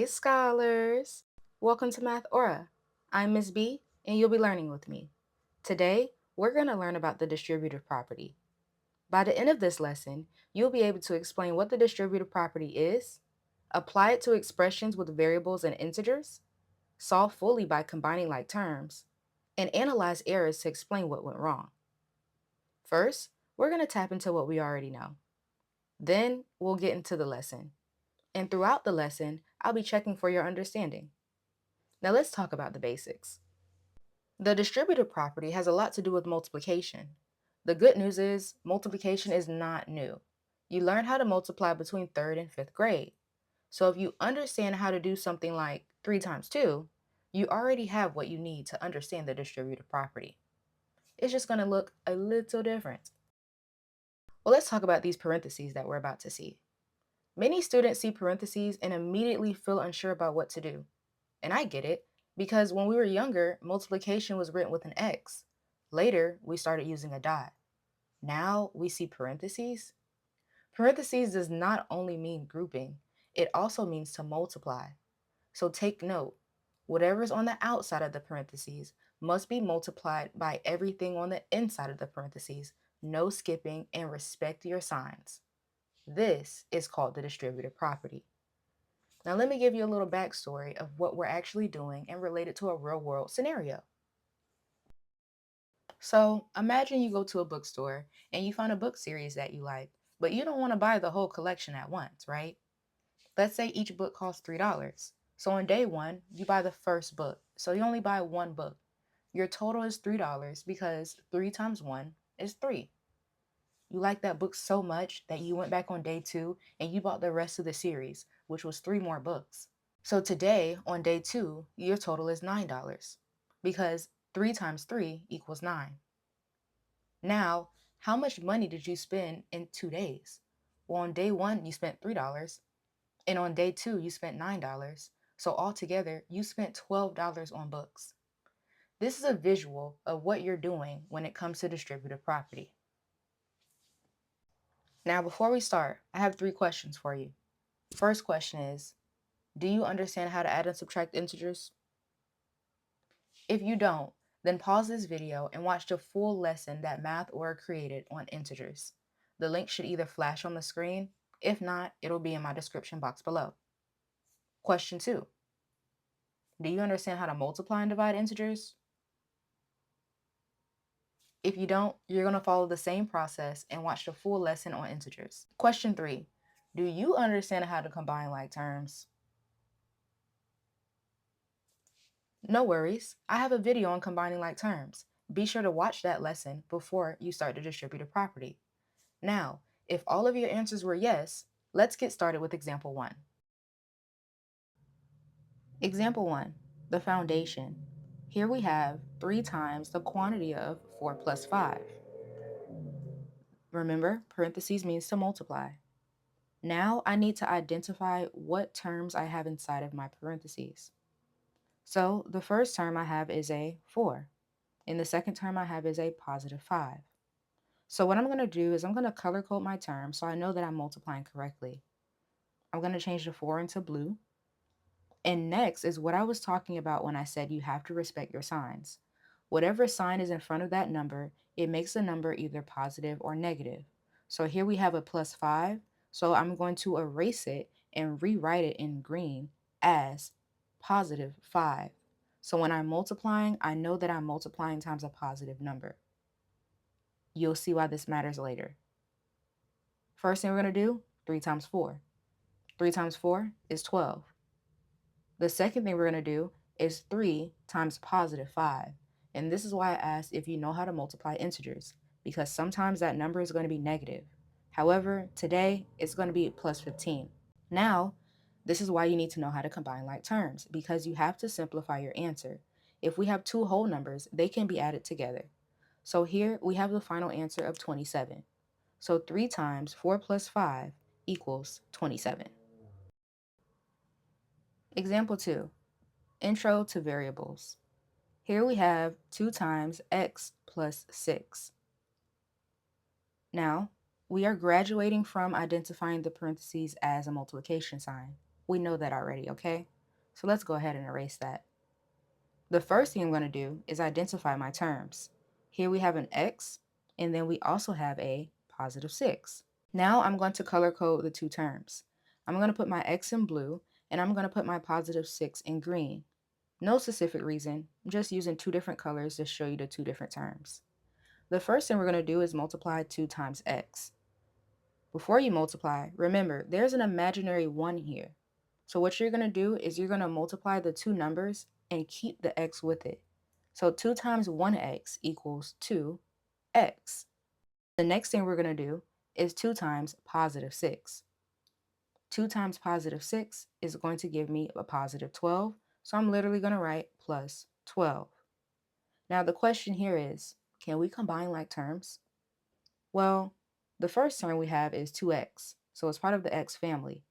Hey, scholars! Welcome to Mathora. I'm Miss B, and you'll be learning with me. Today, we're going to learn about the distributive property. By the end of this lesson, you'll be able to explain what the distributive property is, apply it to expressions with variables and integers, solve fully by combining like terms, and analyze errors to explain what went wrong. First, we're going to tap into what we already know. Then, we'll get into the lesson. And throughout the lesson, I'll be checking for your understanding. Now let's talk about the basics. The distributive property has a lot to do with multiplication. The good news is multiplication is not new. You learned how to multiply between 3rd and 5th grade. So if you understand how to do something like 3 times 2, you already have what you need to understand the distributive property. It's just going to look a little different. Well, let's talk about these parentheses that we're about to see. Many students see parentheses and immediately feel unsure about what to do. And I get it, because when we were younger, multiplication was written with an X. Later, we started using a dot. Now we see parentheses. Parentheses does not only mean grouping, it also means to multiply. So take note, whatever's on the outside of the parentheses must be multiplied by everything on the inside of the parentheses. No skipping, and respect your signs. This is called the distributive property. Now let me give you a little backstory of what we're actually doing and relate it to a real world scenario. So imagine you go to a bookstore and you find a book series that you like, but you don't want to buy the whole collection at once, right? Let's say each book costs $3. So on day one, you buy the first book. So you only buy one book. Your total is $3 because 3 times 1 is 3. You like that book so much that you went back on day 2 and you bought the rest of the series, which was 3 more books. So today, on day 2, your total is $9 because 3 times 3 equals 9. Now, how much money did you spend in 2 days? Well, on day 1, you spent $3, and on day 2, you spent $9. So altogether, you spent $12 on books. This is a visual of what you're doing when it comes to distributive property. Now, before we start, I have 3 questions for you. First question is, do you understand how to add and subtract integers? If you don't, then pause this video and watch the full lesson that Mathora created on integers. The link should either flash on the screen. If not, it'll be in my description box below. Question 2. Do you understand how to multiply and divide integers? If you don't, you're going to follow the same process and watch the full lesson on integers. Question 3. Do you understand how to combine like terms? No worries, I have a video on combining like terms. Be sure to watch that lesson before you start the distributive property. Now, if all of your answers were yes, let's get started with example 1. Example 1, the foundation. Here we have 3 times the quantity of 4 plus 5. Remember, parentheses means to multiply. Now I need to identify what terms I have inside of my parentheses. So the first term I have is a 4, and the second term I have is a positive 5. So what I'm going to do is I'm going to color code my term so I know that I'm multiplying correctly. I'm going to change the 4 into blue. And next is what I was talking about when I said you have to respect your signs. Whatever sign is in front of that number, it makes the number either positive or negative. So here we have a plus 5, so I'm going to erase it and rewrite it in green as positive 5. So when I'm multiplying, I know that I'm multiplying times a positive number. You'll see why this matters later. First thing we're going to do, 3 times 4. 3 times 4 is 12. The second thing we're going to do is 3 times positive 5. And this is why I asked if you know how to multiply integers, because sometimes that number is going to be negative. However, today it's going to be plus 15. Now, this is why you need to know how to combine like terms, because you have to simplify your answer. If we have 2 whole numbers, they can be added together. So here we have the final answer of 27. So 3 times 4 plus 5 equals 27. Example 2, intro to variables. Here we have 2 times x plus 6. Now, we are graduating from identifying the parentheses as a multiplication sign. We know that already, okay? So let's go ahead and erase that. The first thing I'm going to do is identify my terms. Here we have an x, and then we also have a positive 6. Now I'm going to color code the two terms. I'm going to put my x in blue, and I'm going to put my positive 6 in green. No specific reason, I'm just using two different colors to show you the two different terms. The first thing we're going to do is multiply 2 times x. Before you multiply, remember, there's an imaginary 1 here. So what you're going to do is you're going to multiply the two numbers and keep the x with it. So 2 times 1x equals 2x. The next thing we're going to do is 2 times positive 6. 2 times positive 6 is going to give me a positive 12, so I'm literally going to write plus 12. Now the question here is, can we combine like terms? Well, the first term we have is 2x, so it's part of the x family.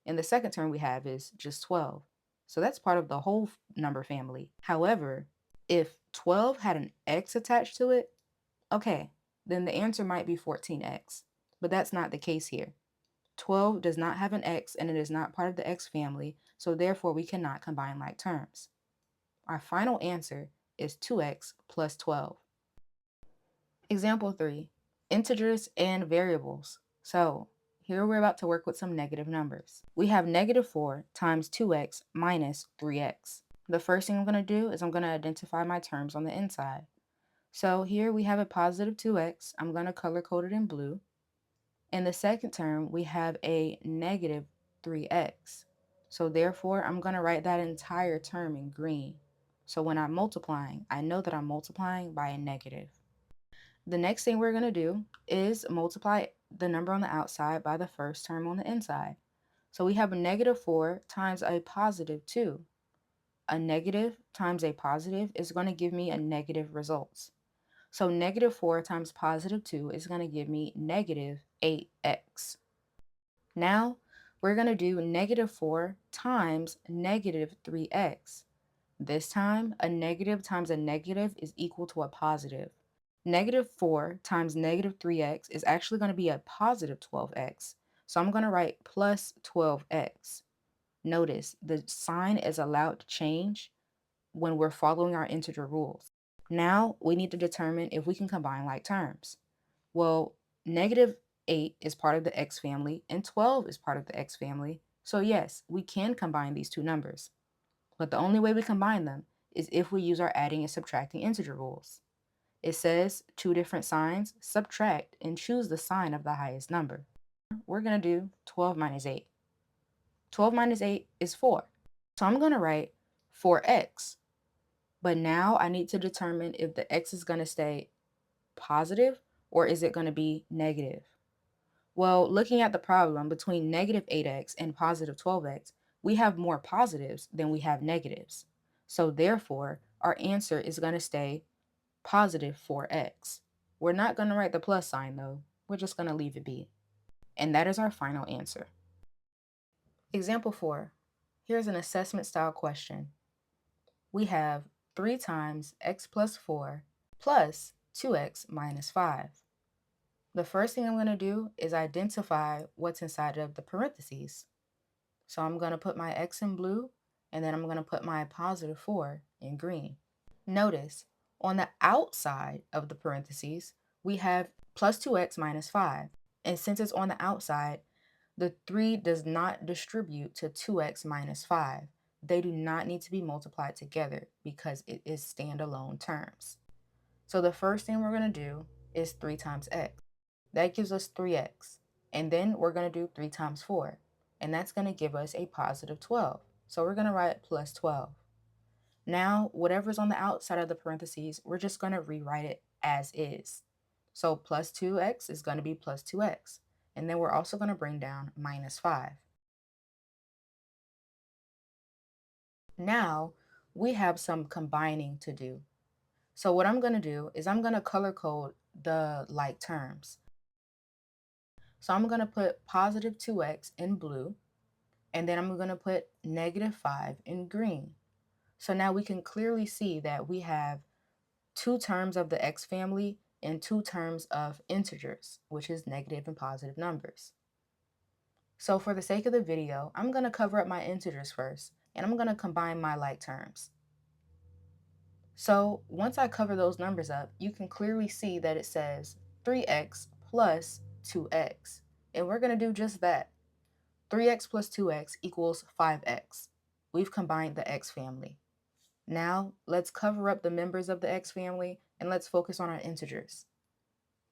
And the second term we have is just 12, so that's part of the whole number family. However, if 12 had an x attached to it, okay, then the answer might be 14x, but that's not the case here. 12 does not have an x and it is not part of the x family, so therefore we cannot combine like terms. Our final answer is 2x plus 12. Example 3, integers and variables. So here we're about to work with some negative numbers. We have negative 4 times 2x minus 3x. The first thing I'm going to do is I'm going to identify my terms on the inside. So here we have a positive 2x. I'm going to color code it in blue. In the second term, we have a negative 3x. So therefore, I'm going to write that entire term in green. So when I'm multiplying, I know that I'm multiplying by a negative. The next thing we're going to do is multiply the number on the outside by the first term on the inside. So we have a negative 4 times a positive 2. A negative times a positive is going to give me a negative results. So negative 4 times positive 2 is going to give me negative 8x. Now we're going to do negative 4 times negative 3x. This time, a negative times a negative is equal to a positive. Negative 4 times negative 3x is actually going to be a positive 12x. So I'm going to write plus 12x. Notice the sign is allowed to change when we're following our integer rules. Now we need to determine if we can combine like terms. Well, negative 8 is part of the x family and 12 is part of the x family. So yes, we can combine these two numbers. But the only way we combine them is if we use our adding and subtracting integer rules. It says two different signs, subtract, and choose the sign of the highest number. We're going to do 12 minus 8. 12 minus 8 is 4. So I'm going to write 4x. But now I need to determine if the x is going to stay positive or is it going to be negative. Well, looking at the problem between negative 8x and positive 12x, we have more positives than we have negatives. So therefore, our answer is going to stay positive 4x. We're not going to write the plus sign though. We're just going to leave it be. And that is our final answer. Example 4. Here's an assessment style question. We have 3 times x plus 4 plus 2x minus 5. The first thing I'm going to do is identify what's inside of the parentheses. So I'm going to put my x in blue, and then I'm going to put my positive 4 in green. Notice, on the outside of the parentheses, we have plus 2x minus 5. And since it's on the outside, the 3 does not distribute to 2x minus 5. They do not need to be multiplied together because it is standalone terms. So the first thing we're going to do is 3 times x. That gives us 3x. And then we're going to do 3 times 4. And that's going to give us a positive 12. So we're going to write plus 12. Now, whatever's on the outside of the parentheses, we're just going to rewrite it as is. So plus 2x is going to be plus 2x. And then we're also going to bring down minus 5. Now, we have some combining to do. So what I'm going to do is I'm going to color code the like terms. So I'm going to put positive 2x in blue, and then I'm going to put negative 5 in green. So now we can clearly see that we have two terms of the x family and two terms of integers, which is negative and positive numbers. So for the sake of the video, I'm going to cover up my integers first, and I'm going to combine my like terms. So once I cover those numbers up, you can clearly see that it says 3x plus 2x. And we're going to do just that. 3x plus 2x equals 5x. We've combined the x family. Now let's cover up the members of the x family and let's focus on our integers.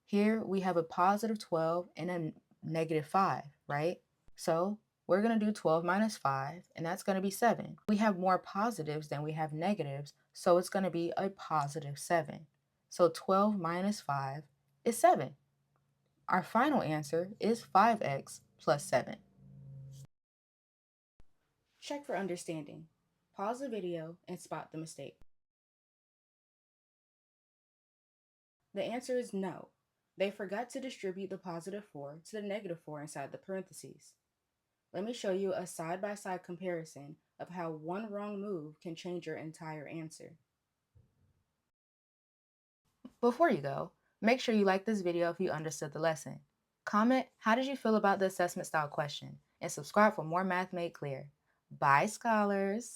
Here we have a positive 12 and a negative 5, right? So we're going to do 12 minus 5, and that's going to be 7. We have more positives than we have negatives, so it's going to be a positive 7. So 12 minus 5 is 7. Our final answer is 5x plus 7. Check for understanding. Pause the video and spot the mistake. The answer is no. They forgot to distribute the positive 4 to the negative 4 inside the parentheses. Let me show you a side-by-side comparison of how one wrong move can change your entire answer. Before you go, make sure you like this video if you understood the lesson. Comment, how did you feel about the assessment style question? And subscribe for more math made clear. Bye, scholars!